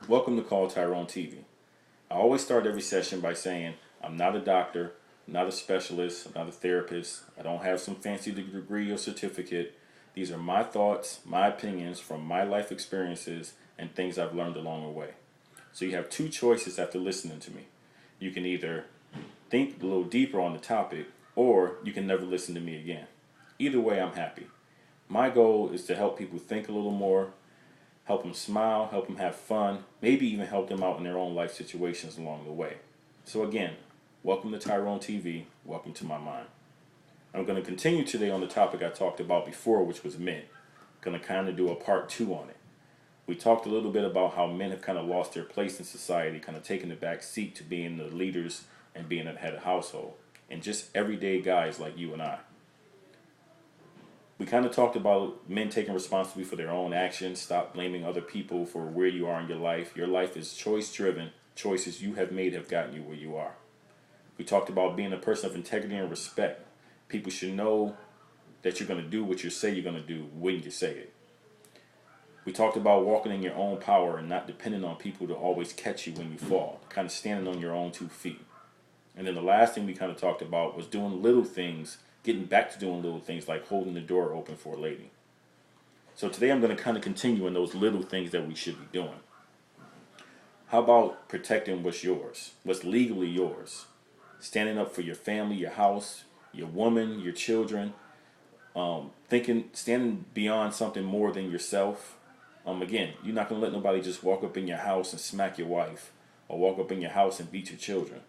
Welcome to Call Tyrone TV. I always start every session by saying I'm not a doctor, I'm not a specialist, I'm not a therapist, I don't have some fancy degree or certificate. These are my thoughts, my opinions from my life experiences and things I've learned along the way. So you have two choices after listening to me. You can either think a little deeper on the topic or you can never listen to me again. Either way, I'm happy. My goal is to help people think a little more, help them smile, help them have fun, maybe even help them out in their own life situations along the way. So again, welcome to Tyrone TV, welcome to my mind. I'm going to continue today on the topic I talked about before, which was men. I'm going to kind of do a part 2 on it. We talked a little bit about how men have kind of lost their place in society, kind of taking the back seat to being the leaders and being the head of household, and just everyday guys like you and I. We kind of talked about men taking responsibility for their own actions. Stop blaming other people for where you are in your life. Your life is choice-driven. Choices you have made have gotten you where you are. We talked about being a person of integrity and respect. People should know that you're going to do what you say you're going to do when you say it. We talked about walking in your own power and not depending on people to always catch you when you fall. Kind of standing on your own 2 feet. And then the last thing we kind of talked about was doing little things, getting back to doing little things like holding the door open for a lady. So today I'm going to kind of continue in those little things that we should be doing. How about protecting what's yours, what's legally yours? Standing up for your family, your house, your woman, your children. Standing beyond something more than yourself. Again, you're not going to let nobody just walk up in your house and smack your wife or walk up in your house and beat your children,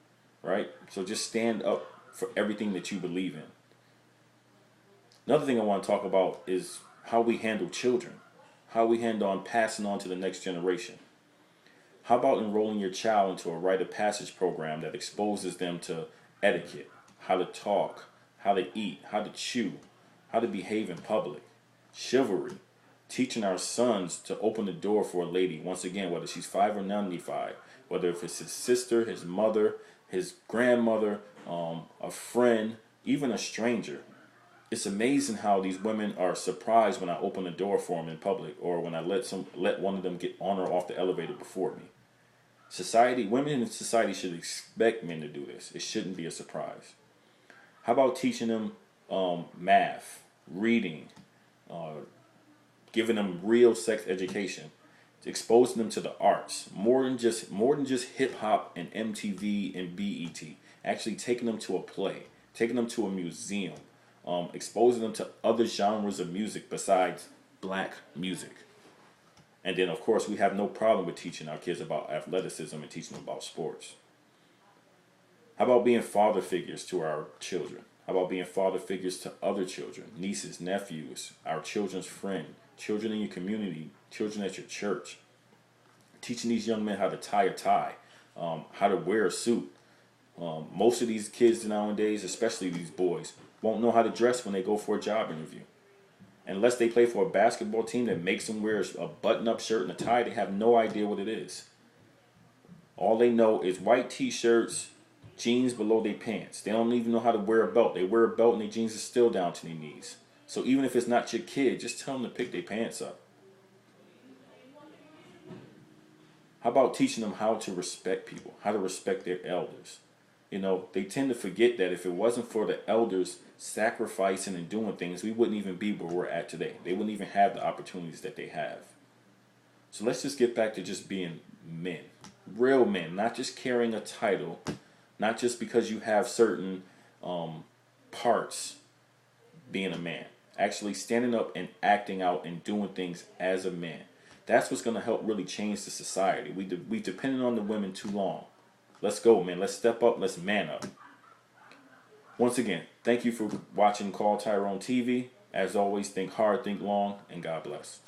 right? So just stand up for everything that you believe in. Another thing I want to talk about is how we handle children, how we handle on passing on to the next generation. How about enrolling your child into a rite of passage program that exposes them to etiquette, how to talk, how to eat, how to chew, how to behave in public, chivalry, teaching our sons to open the door for a lady, once again, whether she's 5 or 95, whether if it's his sister, his mother, his grandmother, a friend, even a stranger. It's amazing how these women are surprised when I open the door for them in public or when I let one of them get on or off the elevator before me. Women in society should expect men to do this. It shouldn't be a surprise. How about teaching them math, reading, giving them real sex education, exposing them to the arts, more than just hip hop and MTV and BET. Actually taking them to a play, taking them to a museum, exposing them to other genres of music besides black music. And then, of course, we have no problem with teaching our kids about athleticism and teaching them about sports. How about being father figures to our children? How about being father figures to other children, nieces, nephews, our children's friend, children in your community, children at your church? Teaching these young men how to tie a tie, how to wear a suit. Most of these kids nowadays, especially these boys, won't know how to dress when they go for a job interview. Unless they play for a basketball team that makes them wear a button-up shirt and a tie, they have no idea what it is. All they know is white t-shirts, jeans below their pants. They don't even know how to wear a belt. They wear a belt and their jeans are still down to their knees. So even if it's not your kid, just tell them to pick their pants up. How about teaching them how to respect people, how to respect their elders? You know, they tend to forget that if it wasn't for the elders sacrificing and doing things, we wouldn't even be where we're at today. They wouldn't even have the opportunities that they have. So let's just get back to just being men. Real men, not just carrying a title, not just because you have certain parts being a man. Actually standing up and acting out and doing things as a man. That's what's going to help really change the society. We've depended on the women too long. Let's go, man. Let's step up. Let's man up. Once again, thank you for watching Call Tyrone TV. As always, think hard, think long, and God bless.